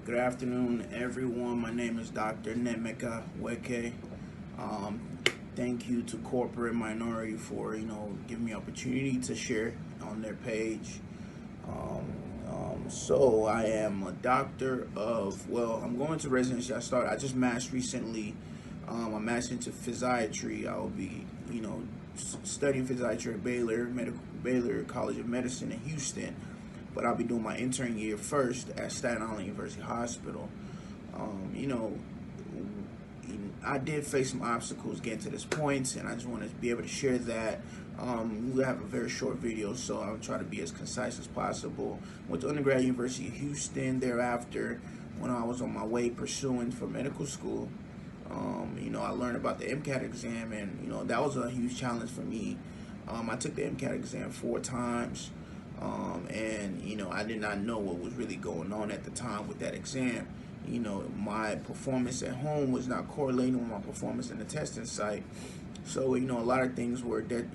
Good afternoon, everyone. My name is Dr. Nnaemeka Nweke. Thank you to corporate minority for giving me opportunity to share on their page. So I am a doctor of I'm going to residency. I just mastered recently. I mastered into physiatry. I will be studying physiatry at Baylor College of Medicine in Houston, but I'll be doing my intern year first at Staten Island University Hospital. Um, you know, I did face some obstacles getting to this point, and I just want to be able to share that. We have a very short video, so I'll try to be as concise as possible. Went to undergrad University of Houston. Thereafter, when I was on my way pursuing for medical school, I learned about the MCAT exam, and that was a huge challenge for me. I took the MCAT exam 4 times. And I did not know what was really going on at the time with that exam. My performance at home was not correlating with my performance in the testing site. So a lot of things were that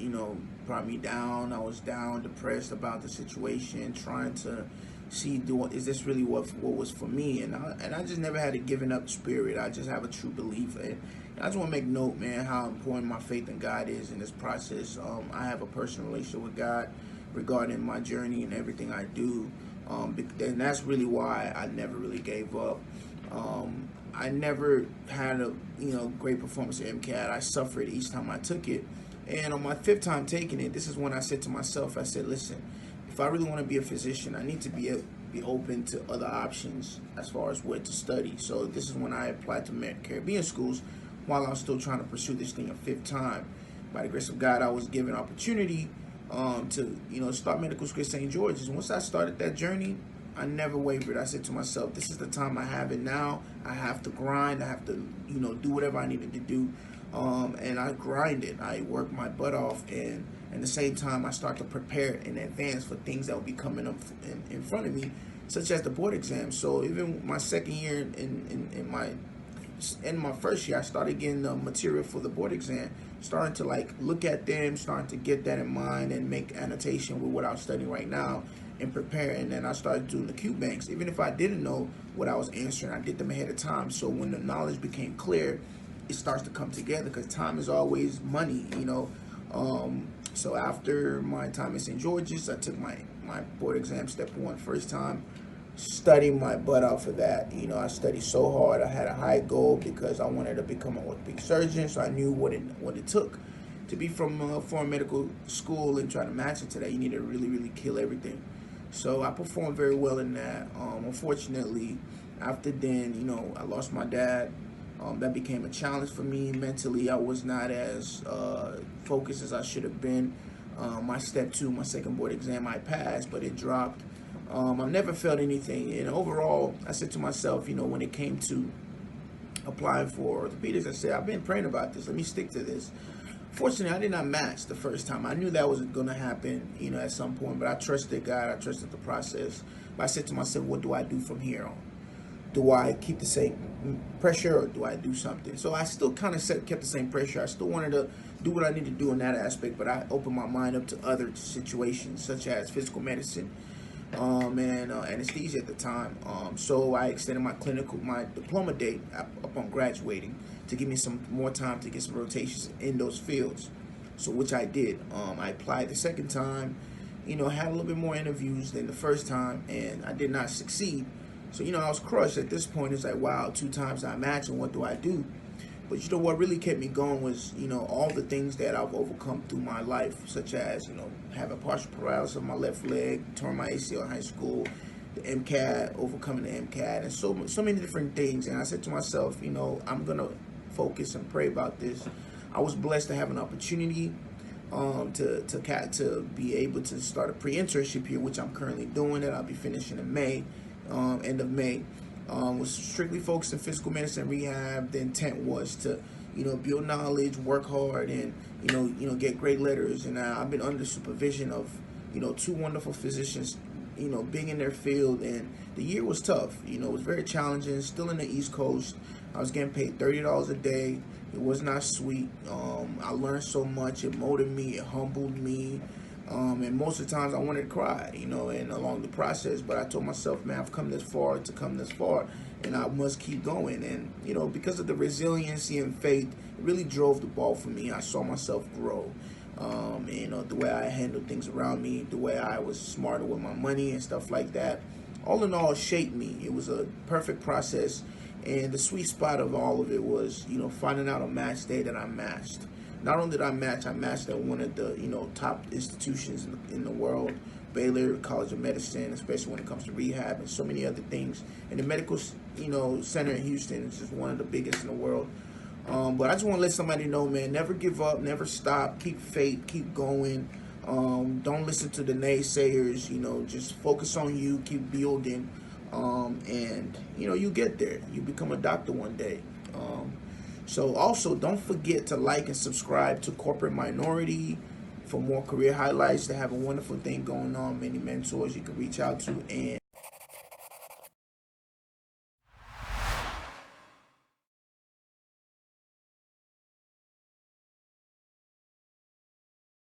brought me down. I was down, depressed about the situation, trying to see, is this really what was for me? And I just never had a giving up spirit. I just have a true belief, and I just want to make note, man, how important my faith in God is in this process. I have a personal relationship with God regarding my journey and everything I do, and that's really why I never really gave up. I never had a great performance at MCAT. I suffered each time I took it, and on my 5th time taking it, this is when I said to myself, I said, listen, if I really want to be a physician, I need to be open to other options as far as where to study. So this is when I applied to Caribbean schools while I was still trying to pursue this thing a 5th time. By the grace of God, I was given opportunity to start medical school at St. George's. Once I started that journey, I never wavered. I said to myself, this is the time I have it now. I have to grind. I have to do whatever I needed to do, and I grinded. I worked my butt off, and at the same time I started to prepare in advance for things that will be coming up in front of me, such as the board exam. So even my second year in my first year, I started getting the material for the board exam, starting to look at them, starting to get that in mind and make annotation with what I was studying right now and prepare. And then I started doing the Q banks. Even if I didn't know what I was answering, I did them ahead of time. So when the knowledge became clear, it starts to come together, because time is always money, So after my time at St. George's, I took my board exam step 1 first time. Studied my butt out for that. I studied so hard. I had a high goal because I wanted to become an orthopedic surgeon, so I knew what it took to be from foreign medical school and try to match it to that. You need to really, really kill everything. So I performed very well in that. Unfortunately, after then, I lost my dad. That became a challenge for me mentally. I was not as focused as I should have been. My step 2, my second board exam, I passed, but it dropped. I've never felt anything, and overall, I said to myself, when it came to applying for orthopedics, I said, I've been praying about this. Let me stick to this. Fortunately, I did not match the first time. I knew that was going to happen, at some point, but I trusted God. I trusted the process. But I said to myself, what do I do from here on? Do I keep the same pressure, or do I do something? So I still kind of kept the same pressure. I still wanted to do what I need to do in that aspect, but I opened my mind up to other situations, such as physical medicine, and anesthesia at the time. So I extended my diploma date upon graduating to give me some more time to get some rotations in those fields. So which I did. I applied the second time, had a little bit more interviews than the first time, and I did not succeed. So I was crushed at this point. It's like, wow, 2 times I match, and what do I do? But what really kept me going was, all the things that I've overcome through my life, such as, having partial paralysis of my left leg, torn my ACL in high school, the MCAT, overcoming the MCAT, and so many different things. And I said to myself, I'm going to focus and pray about this. I was blessed to have an opportunity to be able to start a pre-internship here, which I'm currently doing, that I'll be finishing in May, end of May. Was strictly focused in physical medicine rehab. The intent was to, build knowledge, work hard, and get great letters. And I've been under supervision of, 2 wonderful physicians, being in their field. And the year was tough. It was very challenging. Still in the East Coast, I was getting paid $30 a day. It was not sweet. I learned so much. It molded me. It humbled me. And most of the times I wanted to cry, and along the process. But I told myself, man, I've come this far to come this far, and I must keep going. And, because of the resiliency and faith, it really drove the ball for me. I saw myself grow. The way I handled things around me, the way I was smarter with my money and stuff like that. All in all, shaped me. It was a perfect process. And the sweet spot of all of it was, finding out on match day that I matched. Not only did I matched at one of the, top institutions in the world, Baylor College of Medicine, especially when it comes to rehab and so many other things. And the medical, center in Houston is just one of the biggest in the world. But I just want to let somebody know, man, never give up, never stop, keep faith, keep going. Don't listen to the naysayers, just focus on you, keep building. And you get there. You become a doctor one day. So also don't forget to like and subscribe to Corporate Minority for more career highlights. They have a wonderful thing going on, many mentors you can reach out to, and